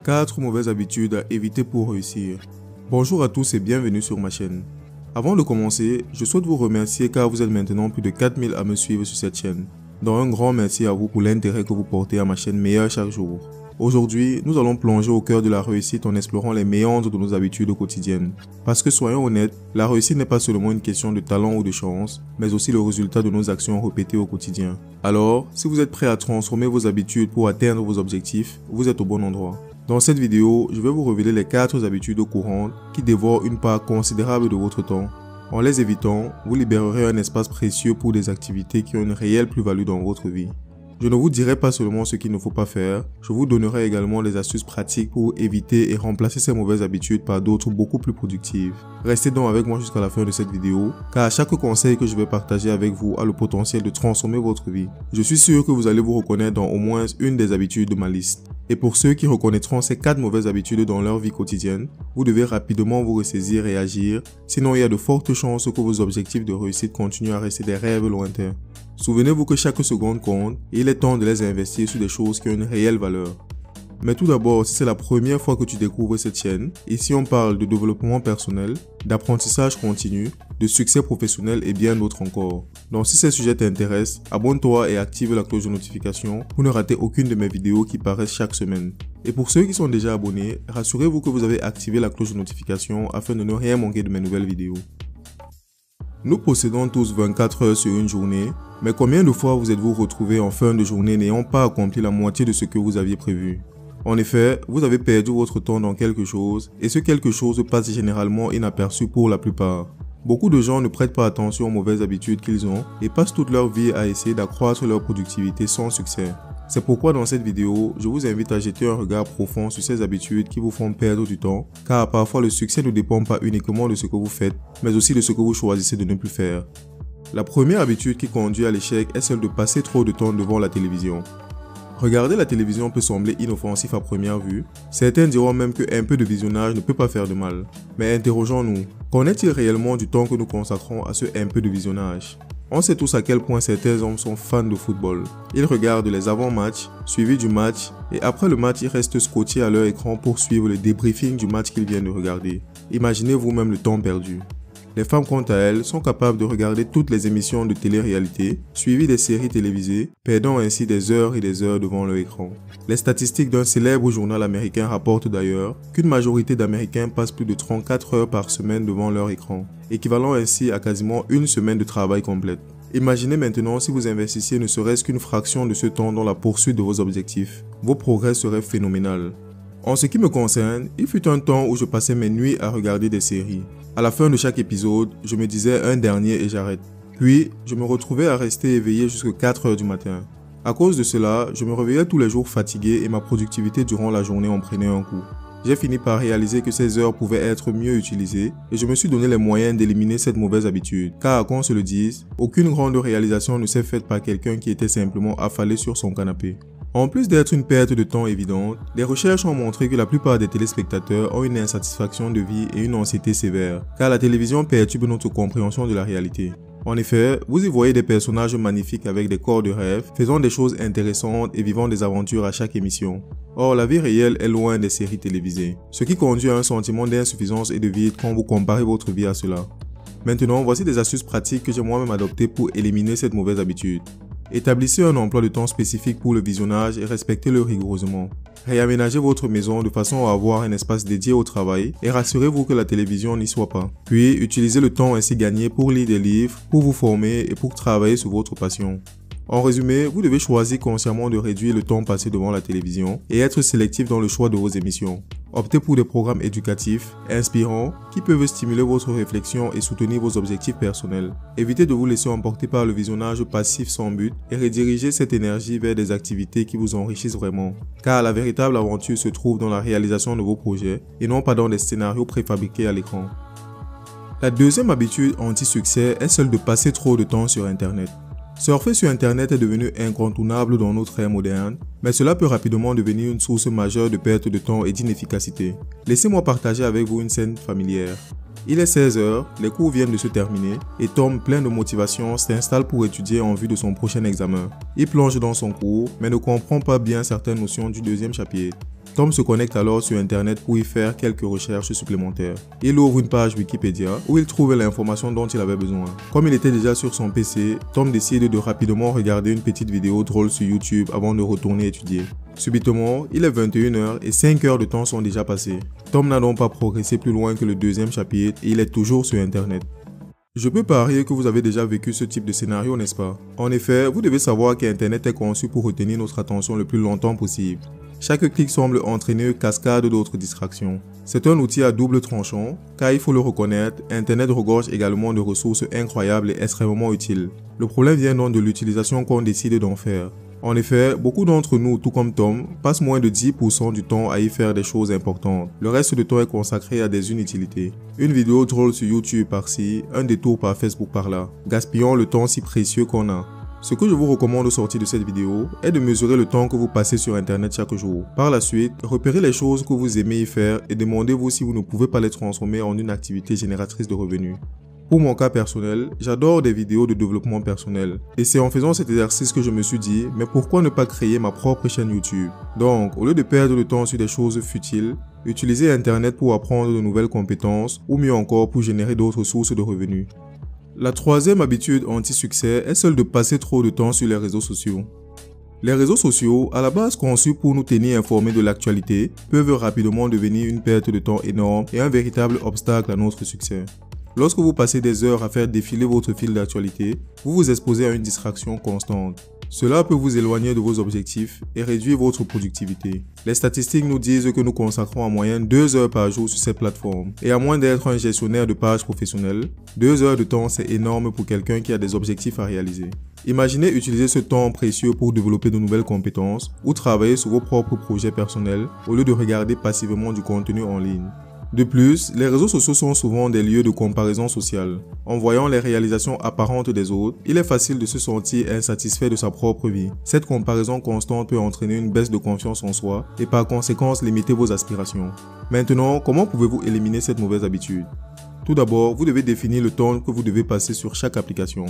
4 mauvaises habitudes à éviter pour réussir. Bonjour à tous et bienvenue sur ma chaîne. Avant de commencer, je souhaite vous remercier car vous êtes maintenant plus de 4000 à me suivre sur cette chaîne. Donc un grand merci à vous pour l'intérêt que vous portez à ma chaîne meilleure chaque jour. Aujourd'hui, nous allons plonger au cœur de la réussite en explorant les méandres de nos habitudes quotidiennes. Parce que soyons honnêtes, la réussite n'est pas seulement une question de talent ou de chance, mais aussi le résultat de nos actions répétées au quotidien. Alors, si vous êtes prêt à transformer vos habitudes pour atteindre vos objectifs, vous êtes au bon endroit. Dans cette vidéo, je vais vous révéler les 4 habitudes courantes qui dévorent une part considérable de votre temps. En les évitant, vous libérerez un espace précieux pour des activités qui ont une réelle plus-value dans votre vie. Je ne vous dirai pas seulement ce qu'il ne faut pas faire, je vous donnerai également des astuces pratiques pour éviter et remplacer ces mauvaises habitudes par d'autres beaucoup plus productives. Restez donc avec moi jusqu'à la fin de cette vidéo, car chaque conseil que je vais partager avec vous a le potentiel de transformer votre vie. Je suis sûr que vous allez vous reconnaître dans au moins une des habitudes de ma liste. Et pour ceux qui reconnaîtront ces 4 mauvaises habitudes dans leur vie quotidienne, vous devez rapidement vous ressaisir et agir, sinon il y a de fortes chances que vos objectifs de réussite continuent à rester des rêves lointains. Souvenez-vous que chaque seconde compte et il est temps de les investir sur des choses qui ont une réelle valeur. Mais tout d'abord, si c'est la première fois que tu découvres cette chaîne, ici on parle de développement personnel, d'apprentissage continu, de succès professionnel et bien d'autres encore. Donc si ces sujets t'intéressent, abonne-toi et active la cloche de notification pour ne rater aucune de mes vidéos qui paraissent chaque semaine. Et pour ceux qui sont déjà abonnés, rassurez-vous que vous avez activé la cloche de notification afin de ne rien manquer de mes nouvelles vidéos. Nous possédons tous 24 heures sur une journée, mais combien de fois vous êtes-vous retrouvés en fin de journée n'ayant pas accompli la moitié de ce que vous aviez prévu? En effet, vous avez perdu votre temps dans quelque chose, et ce quelque chose passe généralement inaperçu pour la plupart. Beaucoup de gens ne prêtent pas attention aux mauvaises habitudes qu'ils ont et passent toute leur vie à essayer d'accroître leur productivité sans succès. C'est pourquoi dans cette vidéo, je vous invite à jeter un regard profond sur ces habitudes qui vous font perdre du temps, car parfois le succès ne dépend pas uniquement de ce que vous faites, mais aussi de ce que vous choisissez de ne plus faire. La première habitude qui conduit à l'échec est celle de passer trop de temps devant la télévision. Regarder la télévision peut sembler inoffensif à première vue. Certains diront même qu'un peu de visionnage ne peut pas faire de mal. Mais interrogeons-nous, qu'en est-il réellement du temps que nous consacrons à ce un peu de visionnage? On sait tous à quel point certains hommes sont fans de football. Ils regardent les avant-matchs, suivis du match, et après le match, ils restent scotchés à leur écran pour suivre le débriefing du match qu'ils viennent de regarder. Imaginez vous-même le temps perdu. Les femmes, quant à elles, sont capables de regarder toutes les émissions de télé-réalité, suivies des séries télévisées, perdant ainsi des heures et des heures devant leur écran. Les statistiques d'un célèbre journal américain rapportent d'ailleurs qu'une majorité d'Américains passent plus de 34 heures par semaine devant leur écran, équivalent ainsi à quasiment une semaine de travail complète. Imaginez maintenant si vous investissiez ne serait-ce qu'une fraction de ce temps dans la poursuite de vos objectifs. Vos progrès seraient phénoménaux. En ce qui me concerne, il fut un temps où je passais mes nuits à regarder des séries. À la fin de chaque épisode, je me disais un dernier et j'arrête. Puis, je me retrouvais à rester éveillé jusqu'à 4 heures du matin. À cause de cela, je me réveillais tous les jours fatigué et ma productivité durant la journée en prenait un coup. J'ai fini par réaliser que ces heures pouvaient être mieux utilisées et je me suis donné les moyens d'éliminer cette mauvaise habitude. Car qu'on se le dise, aucune grande réalisation ne s'est faite par quelqu'un qui était simplement affalé sur son canapé. En plus d'être une perte de temps évidente, les recherches ont montré que la plupart des téléspectateurs ont une insatisfaction de vie et une anxiété sévère, car la télévision perturbe notre compréhension de la réalité. En effet, vous y voyez des personnages magnifiques avec des corps de rêve, faisant des choses intéressantes et vivant des aventures à chaque émission. Or, la vie réelle est loin des séries télévisées, ce qui conduit à un sentiment d'insuffisance et de vide quand vous comparez votre vie à cela. Maintenant, voici des astuces pratiques que j'ai moi-même adoptées pour éliminer cette mauvaise habitude. Établissez un emploi de temps spécifique pour le visionnage et respectez-le rigoureusement. Réaménagez votre maison de façon à avoir un espace dédié au travail et rassurez-vous que la télévision n'y soit pas. Puis, utilisez le temps ainsi gagné pour lire des livres, pour vous former et pour travailler sur votre passion. En résumé, vous devez choisir consciemment de réduire le temps passé devant la télévision et être sélectif dans le choix de vos émissions. Optez pour des programmes éducatifs, inspirants, qui peuvent stimuler votre réflexion et soutenir vos objectifs personnels. Évitez de vous laisser emporter par le visionnage passif sans but et redirigez cette énergie vers des activités qui vous enrichissent vraiment. Car la véritable aventure se trouve dans la réalisation de vos projets et non pas dans des scénarios préfabriqués à l'écran. La deuxième habitude anti-succès est celle de passer trop de temps sur Internet. Surfer sur Internet est devenu incontournable dans notre ère moderne, mais cela peut rapidement devenir une source majeure de perte de temps et d'inefficacité. Laissez-moi partager avec vous une scène familière. Il est 16 h, les cours viennent de se terminer et Tom, plein de motivation, s'installe pour étudier en vue de son prochain examen. Il plonge dans son cours, mais ne comprend pas bien certaines notions du deuxième chapitre. Tom se connecte alors sur internet pour y faire quelques recherches supplémentaires. Il ouvre une page Wikipédia où il trouve l'information dont il avait besoin. Comme il était déjà sur son PC, Tom décide de rapidement regarder une petite vidéo drôle sur YouTube avant de retourner étudier. Subitement, il est 21 h et 5 heures de temps sont déjà passées. Tom n'a donc pas progressé plus loin que le deuxième chapitre et il est toujours sur internet. Je peux parier que vous avez déjà vécu ce type de scénario, n'est-ce pas? En effet, vous devez savoir qu'Internet est conçu pour retenir notre attention le plus longtemps possible. Chaque clic semble entraîner une cascade d'autres distractions. C'est un outil à double tranchant, car il faut le reconnaître, Internet regorge également de ressources incroyables et extrêmement utiles. Le problème vient donc de l'utilisation qu'on décide d'en faire. En effet, beaucoup d'entre nous, tout comme Tom, passent moins de 10% du temps à y faire des choses importantes. Le reste du temps est consacré à des inutilités. Une vidéo drôle sur YouTube par-ci, un détour par Facebook par-là. Gaspillons le temps si précieux qu'on a. Ce que je vous recommande au sortir de cette vidéo est de mesurer le temps que vous passez sur internet chaque jour. Par la suite, repérez les choses que vous aimez y faire et demandez-vous si vous ne pouvez pas les transformer en une activité génératrice de revenus. Pour mon cas personnel, j'adore des vidéos de développement personnel. Et c'est en faisant cet exercice que je me suis dit, mais pourquoi ne pas créer ma propre chaîne YouTube? Donc, au lieu de perdre le temps sur des choses futiles, utilisez internet pour apprendre de nouvelles compétences ou mieux encore pour générer d'autres sources de revenus. La troisième habitude anti-succès est celle de passer trop de temps sur les réseaux sociaux. Les réseaux sociaux, à la base conçus pour nous tenir informés de l'actualité, peuvent rapidement devenir une perte de temps énorme et un véritable obstacle à notre succès. Lorsque vous passez des heures à faire défiler votre fil d'actualité, vous vous exposez à une distraction constante. Cela peut vous éloigner de vos objectifs et réduire votre productivité. Les statistiques nous disent que nous consacrons en moyenne 2 heures par jour sur ces plateformes. Et à moins d'être un gestionnaire de pages professionnel, 2 heures de temps c'est énorme pour quelqu'un qui a des objectifs à réaliser. Imaginez utiliser ce temps précieux pour développer de nouvelles compétences ou travailler sur vos propres projets personnels au lieu de regarder passivement du contenu en ligne. De plus, les réseaux sociaux sont souvent des lieux de comparaison sociale. En voyant les réalisations apparentes des autres, il est facile de se sentir insatisfait de sa propre vie. Cette comparaison constante peut entraîner une baisse de confiance en soi et par conséquent limiter vos aspirations. Maintenant, comment pouvez-vous éliminer cette mauvaise habitude? Tout d'abord, vous devez définir le temps que vous devez passer sur chaque application.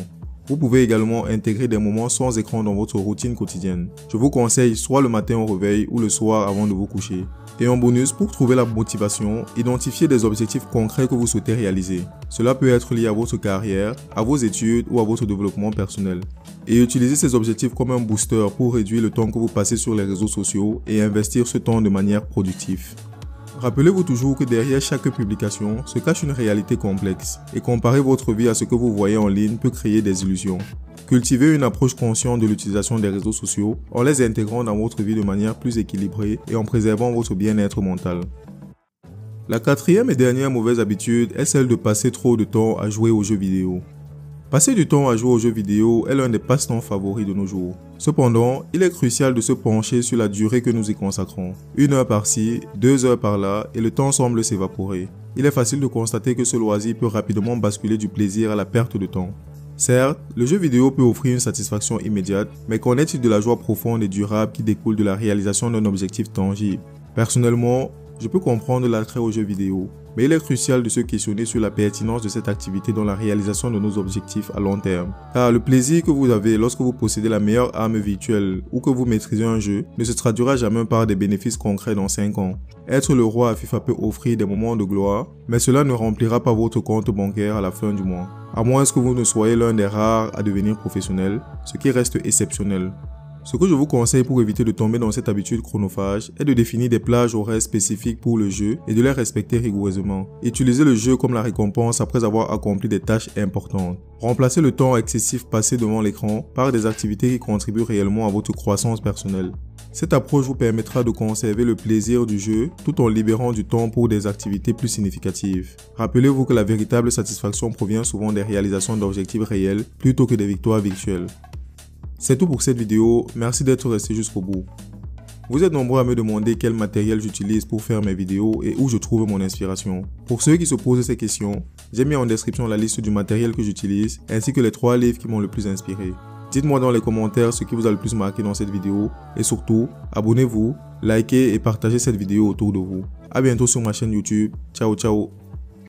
Vous pouvez également intégrer des moments sans écran dans votre routine quotidienne. Je vous conseille soit le matin au réveil ou le soir avant de vous coucher. Et en bonus, pour trouver la motivation, identifiez des objectifs concrets que vous souhaitez réaliser. Cela peut être lié à votre carrière, à vos études ou à votre développement personnel. Et utilisez ces objectifs comme un booster pour réduire le temps que vous passez sur les réseaux sociaux et investir ce temps de manière productive. Rappelez-vous toujours que derrière chaque publication se cache une réalité complexe et comparer votre vie à ce que vous voyez en ligne peut créer des illusions. Cultivez une approche consciente de l'utilisation des réseaux sociaux en les intégrant dans votre vie de manière plus équilibrée et en préservant votre bien-être mental. La quatrième et dernière mauvaise habitude est celle de passer trop de temps à jouer aux jeux vidéo. Passer du temps à jouer aux jeux vidéo est l'un des passe-temps favoris de nos jours. Cependant, il est crucial de se pencher sur la durée que nous y consacrons. 1 heure par-ci, 2 heures par-là et le temps semble s'évaporer. Il est facile de constater que ce loisir peut rapidement basculer du plaisir à la perte de temps. Certes, le jeu vidéo peut offrir une satisfaction immédiate, mais qu'en est-il de la joie profonde et durable qui découle de la réalisation d'un objectif tangible? Personnellement, je peux comprendre l'attrait aux jeux vidéo, mais il est crucial de se questionner sur la pertinence de cette activité dans la réalisation de nos objectifs à long terme. Car le plaisir que vous avez lorsque vous possédez la meilleure arme virtuelle ou que vous maîtrisez un jeu ne se traduira jamais par des bénéfices concrets dans 5 ans. Être le roi à FIFA peut offrir des moments de gloire, mais cela ne remplira pas votre compte bancaire à la fin du mois. À moins que vous ne soyez l'un des rares à devenir professionnel, ce qui reste exceptionnel. Ce que je vous conseille pour éviter de tomber dans cette habitude chronophage est de définir des plages horaires spécifiques pour le jeu et de les respecter rigoureusement. Utilisez le jeu comme la récompense après avoir accompli des tâches importantes. Remplacez le temps excessif passé devant l'écran par des activités qui contribuent réellement à votre croissance personnelle. Cette approche vous permettra de conserver le plaisir du jeu tout en libérant du temps pour des activités plus significatives. Rappelez-vous que la véritable satisfaction provient souvent des réalisations d'objectifs réels plutôt que des victoires virtuelles. C'est tout pour cette vidéo, merci d'être resté jusqu'au bout. Vous êtes nombreux à me demander quel matériel j'utilise pour faire mes vidéos et où je trouve mon inspiration. Pour ceux qui se posent ces questions, j'ai mis en description la liste du matériel que j'utilise ainsi que les 3 livres qui m'ont le plus inspiré. Dites-moi dans les commentaires ce qui vous a le plus marqué dans cette vidéo et surtout, abonnez-vous, likez et partagez cette vidéo autour de vous. A bientôt sur ma chaîne YouTube. Ciao ciao.